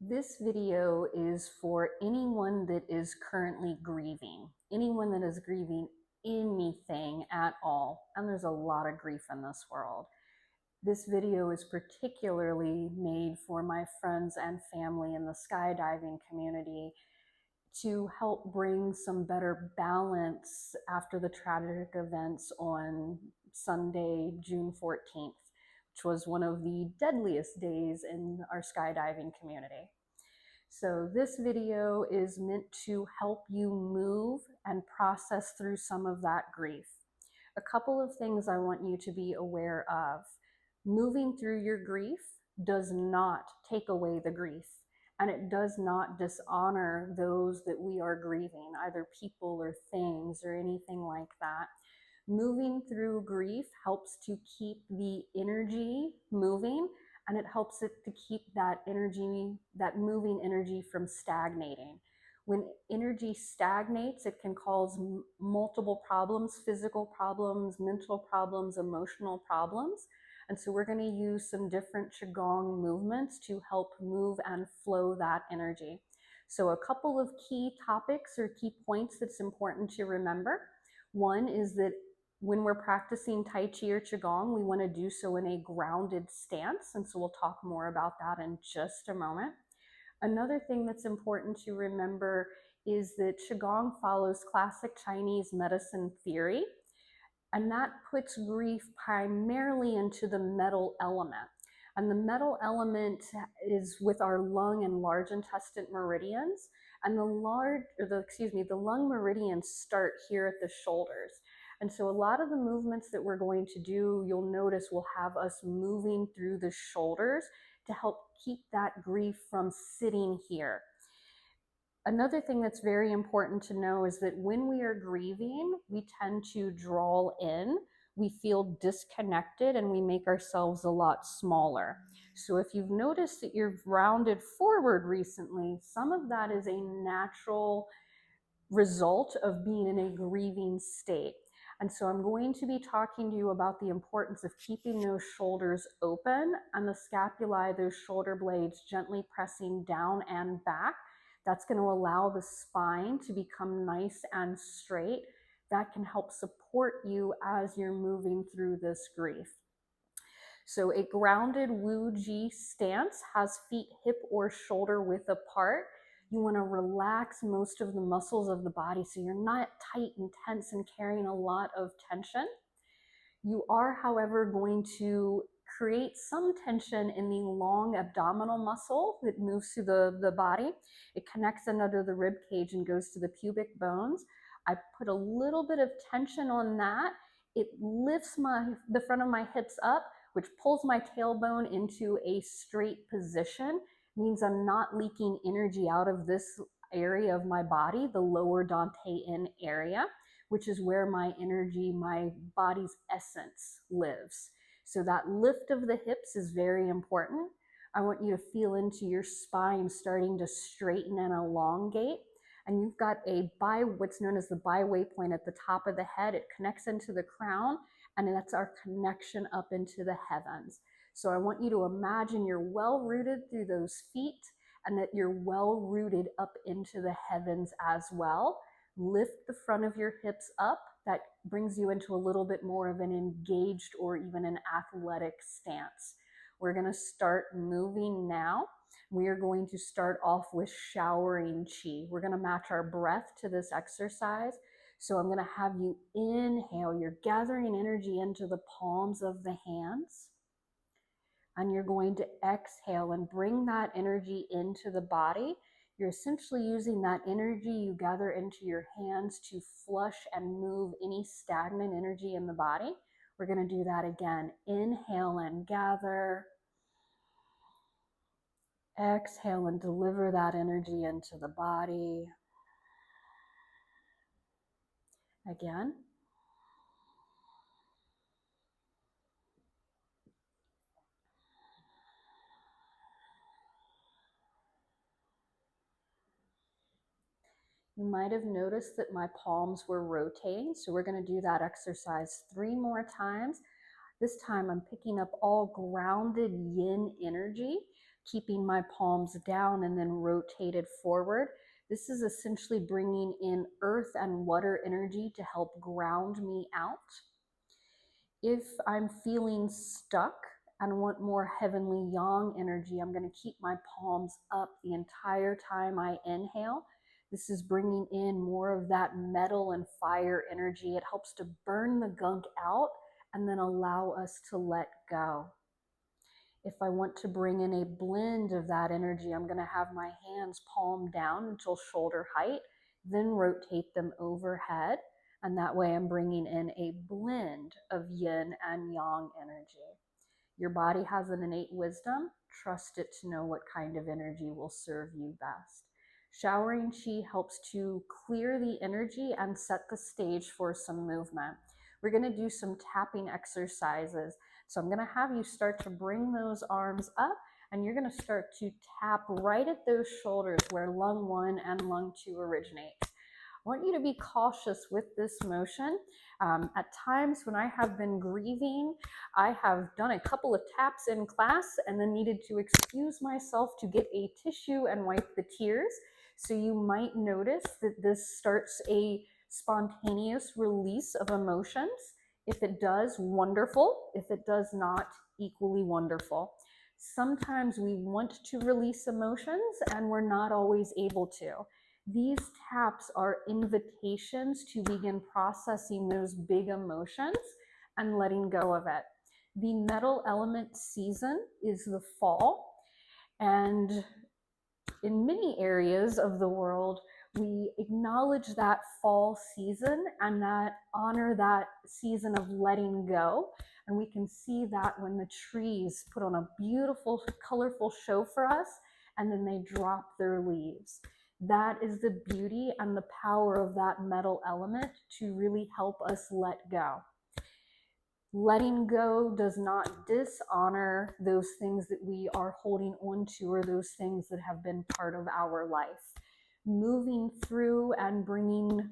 This video is for anyone that is currently grieving, anyone that is grieving anything at all, and there's a lot of grief in this world. This video is particularly made for my friends and family in the skydiving community to help bring some better balance after the tragic events on Sunday, June 14th, which was one of the deadliest days in our skydiving community. So this video is meant to help you move and process through some of that grief. A couple of things I want you to be aware of. Moving through your grief does not take away the grief, and it does not dishonor those that we are grieving, either people or things or anything like that. Moving through grief helps to keep the energy moving, and it helps it to keep that energy, that moving energy, from stagnating. When energy stagnates, it can cause multiple problems, physical problems, mental problems, emotional problems. And so we're going to use some different qigong movements to help move and flow that energy. So a couple of key topics or key points that's important to remember. One is that when we're practicing Tai Chi or Qigong, we want to do so in a grounded stance. And so we'll talk more about that in just a moment. Another thing that's important to remember is that Qigong follows classic Chinese medicine theory, and that puts grief primarily into the metal element. And the metal element is with our lung and large intestine meridians, and the lung meridians start here at the shoulders. And so a lot of the movements that we're going to do, you'll notice, will have us moving through the shoulders to help keep that grief from sitting here. Another thing that's very important to know is that when we are grieving, we tend to draw in, we feel disconnected, and we make ourselves a lot smaller. So if you've noticed that you've rounded forward recently, some of that is a natural result of being in a grieving state. And so I'm going to be talking to you about the importance of keeping those shoulders open and the scapulae, those shoulder blades, gently pressing down and back. That's going to allow the spine to become nice and straight. That can help support you as you're moving through this grief. So a grounded Wu Ji stance has feet hip or shoulder width apart. You want to relax most of the muscles of the body so you're not tight and tense and carrying a lot of tension. You are, however, going to create some tension in the long abdominal muscle that moves through the body. It connects in under the rib cage and goes to the pubic bones. I put a little bit of tension on that. It lifts the front of my hips up, which pulls my tailbone into a straight position. It means I'm not leaking energy out of this area of my body, the lower dantian area, which is where my energy, my body's essence lives. So that lift of the hips is very important. I want you to feel into your spine starting to straighten and elongate. And you've got what's known as the byway point at the top of the head. It connects into the crown, and that's our connection up into the heavens. So I want you to imagine you're well rooted through those feet and that you're well rooted up into the heavens as well. Lift the front of your hips up. That brings you into a little bit more of an engaged or even an athletic stance. We're going to start moving now. We are going to start off with showering chi. We're going to match our breath to this exercise. So I'm going to have you inhale. You're gathering energy into the palms of the hands. And you're going to exhale and bring that energy into the body. You're essentially using that energy you gather into your hands to flush and move any stagnant energy in the body. We're going to do that again. Inhale and gather. Exhale and deliver that energy into the body. Again. You might have noticed that my palms were rotating, so we're going to do that exercise 3 more times. This time I'm picking up all grounded yin energy. keeping my palms down and then rotated forward. This is essentially bringing in earth and water energy to help ground me out. If I'm feeling stuck and want more heavenly yang energy, I'm going to keep my palms up the entire time I inhale. This is bringing in more of that metal and fire energy. It helps to burn the gunk out and then allow us to let go. If I want to bring in a blend of that energy, I'm going to have my hands palm down until shoulder height, then rotate them overhead. And that way I'm bringing in a blend of yin and yang energy. Your body has an innate wisdom. Trust it to know what kind of energy will serve you best. Showering chi helps to clear the energy and set the stage for some movement. We're going to do some tapping exercises. So I'm going to have you start to bring those arms up, and you're going to start to tap right at those shoulders where lung 1 and lung 2 originate. I want you to be cautious with this motion. At times when I have been grieving, I have done a couple of taps in class and then needed to excuse myself to get a tissue and wipe the tears. So you might notice that this starts a spontaneous release of emotions. If it does, wonderful. If it does not, equally wonderful. Sometimes we want to release emotions and we're not always able to. These taps are invitations to begin processing those big emotions and letting go of it. The metal element season is the fall, and in many areas of the world, we acknowledge that fall season and that honor that season of letting go. And we can see that when the trees put on a beautiful, colorful show for us, and then they drop their leaves. That is the beauty and the power of that metal element to really help us let go. Letting go does not dishonor those things that we are holding on to or those things that have been part of our life. Moving through and bringing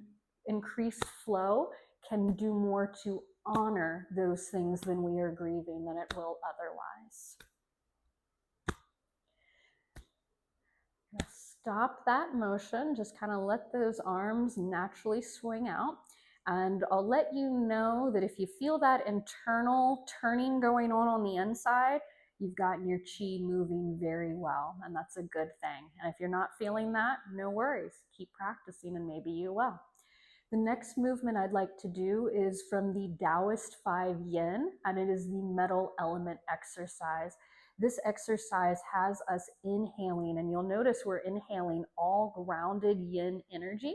increased flow can do more to honor those things than we are grieving than it will otherwise. Stop that motion, just kind of let those arms naturally swing out. And I'll let you know that if you feel that internal turning going on the inside, you've gotten your chi moving very well, and that's a good thing. And if you're not feeling that, no worries. Keep practicing and maybe you will. The next movement I'd like to do is from the Taoist 5 Yin, and it is the metal element exercise. This exercise has us inhaling, and you'll notice we're inhaling all grounded yin energy.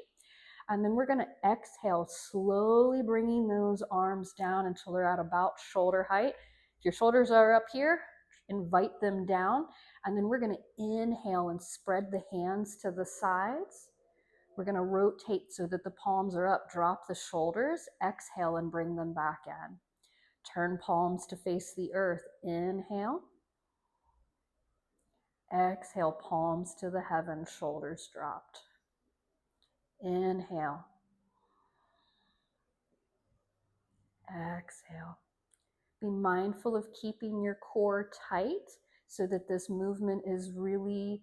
And then we're going to exhale, slowly bringing those arms down until they're at about shoulder height. If your shoulders are up here, invite them down. And then we're going to inhale and spread the hands to the sides. We're going to rotate so that the palms are up, drop the shoulders, exhale and bring them back in. Turn palms to face the earth. Inhale. Exhale, palms to the heavens, shoulders dropped. Inhale. Exhale. Be mindful of keeping your core tight so that this movement is really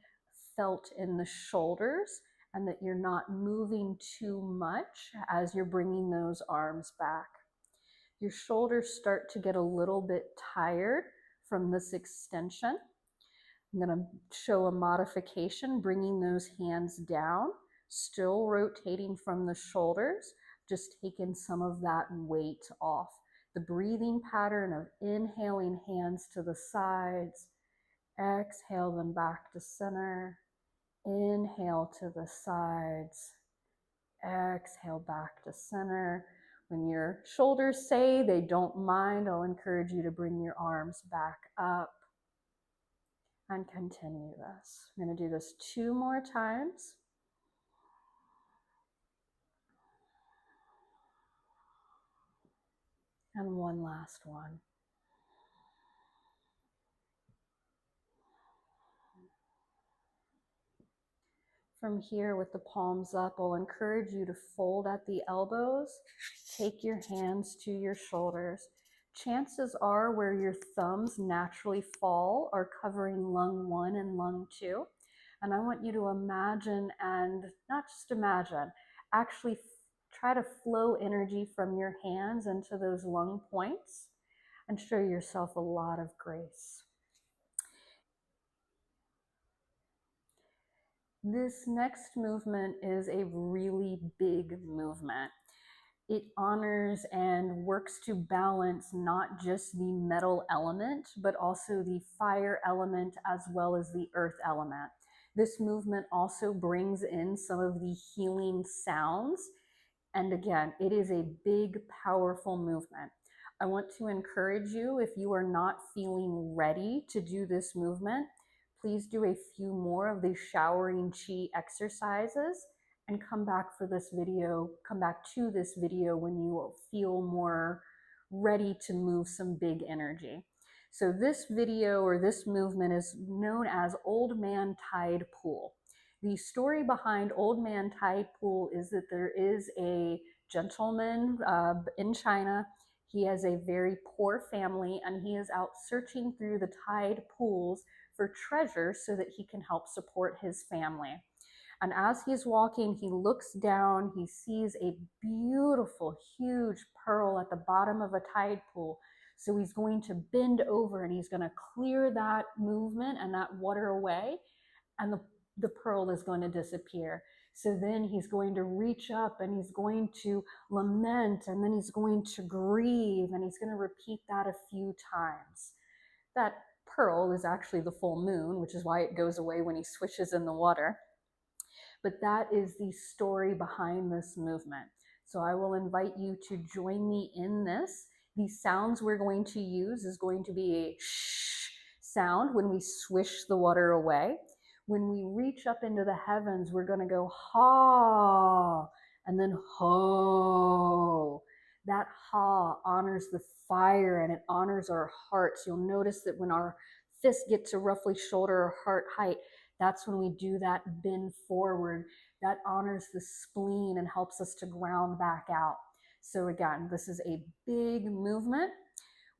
felt in the shoulders and that you're not moving too much as you're bringing those arms back. Your shoulders start to get a little bit tired from this extension. I'm going to show a modification, bringing those hands down, still rotating from the shoulders, just taking some of that weight off. The breathing pattern of inhaling hands to the sides, exhale them back to center, inhale to the sides, exhale back to center. When your shoulders say they don't mind, I'll encourage you to bring your arms back up and continue this. I'm going to do this 2 more times. And one last one. From here with the palms up, I'll encourage you to fold at the elbows. Take your hands to your shoulders. chances are where your thumbs naturally fall are covering lung 1 and lung 2. And I want you to imagine, and not just imagine, actually try to flow energy from your hands into those lung points and show yourself a lot of grace. This next movement is a really big movement. It honors and works to balance not just the metal element, but also the fire element as well as the earth element. This movement also brings in some of the healing sounds. And again, it is a big, powerful movement. I want to encourage you, if you are not feeling ready to do this movement, please do a few more of these showering chi exercises and come back to this video when you feel more ready to move some big energy. So this video or this movement is known as Old Man Tide Pool. The story behind Old Man Tide Pool is that there is a gentleman in China. He has a very poor family and he is out searching through the tide pools for treasure so that he can help support his family. And as he's walking, he looks down, he sees a beautiful, huge pearl at the bottom of a tide pool. So he's going to bend over and he's going to clear that movement and that water away, and the pearl is going to disappear. So then he's going to reach up and he's going to lament, and then he's going to grieve, and he's going to repeat that a few times. That pearl is actually the full moon, which is why it goes away when he swishes in the water. But that is the story behind this movement. So I will invite you to join me in this. The sounds we're going to use is going to be a shh sound when we swish the water away. When we reach up into the heavens, we're going to go ha, and then ho. That ha honors the fire and it honors our hearts. You'll notice that when our fists get to roughly shoulder or heart height, that's when we do that bend forward. That honors the spleen and helps us to ground back out. So again, this is a big movement.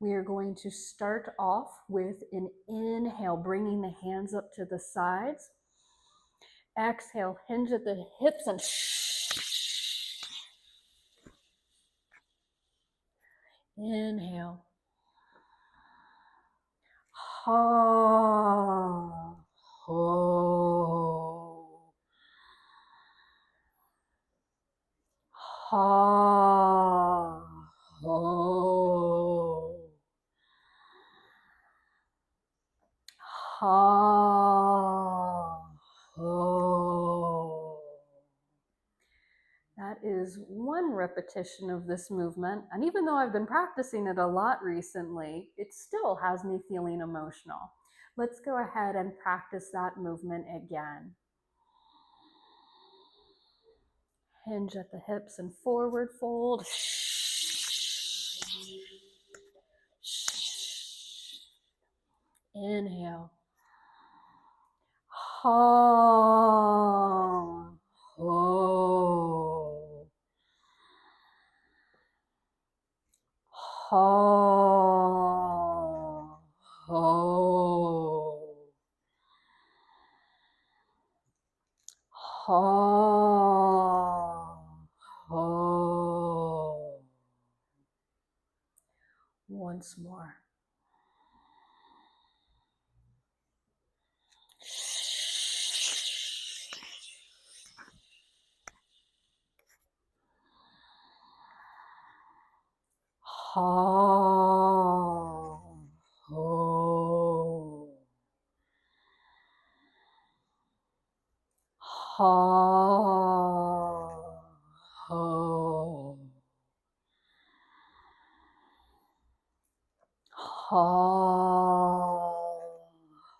We are going to start off with an inhale, bringing the hands up to the sides. Exhale, hinge at the hips and inhale. Ha, ho. Ha, ho. Ha, ho. That is one repetition of this movement. And even though I've been practicing it a lot recently, it still has me feeling emotional. Let's go ahead and practice that movement again. Hinge at the hips and forward fold. Inhale. Ha, ho. Ha, ho. Ha, ho. Once more. Ha, ho. Ha, ho. Ha,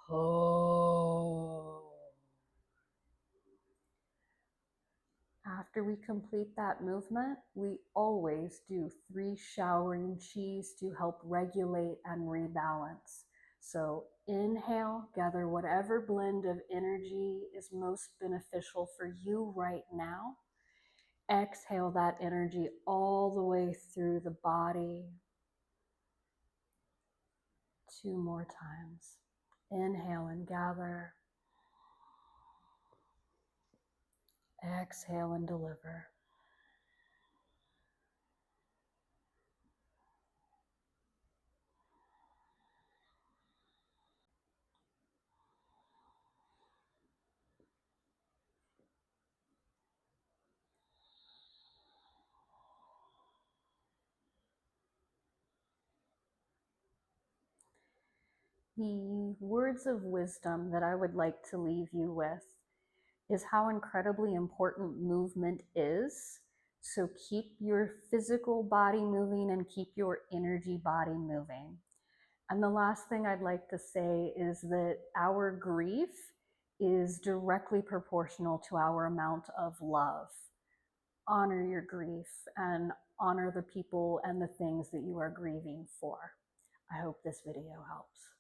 ho. After we complete that movement, we always do 3 showering chis to help regulate and rebalance. So inhale, gather whatever blend of energy is most beneficial for you right now. Exhale that energy all the way through the body. 2 more times. Inhale and gather. Exhale and deliver. The words of wisdom that I would like to leave you with is how incredibly important movement is. So keep your physical body moving and keep your energy body moving. And the last thing I'd like to say is that our grief is directly proportional to our amount of love. Honor your grief and honor the people and the things that you are grieving for. I hope this video helps.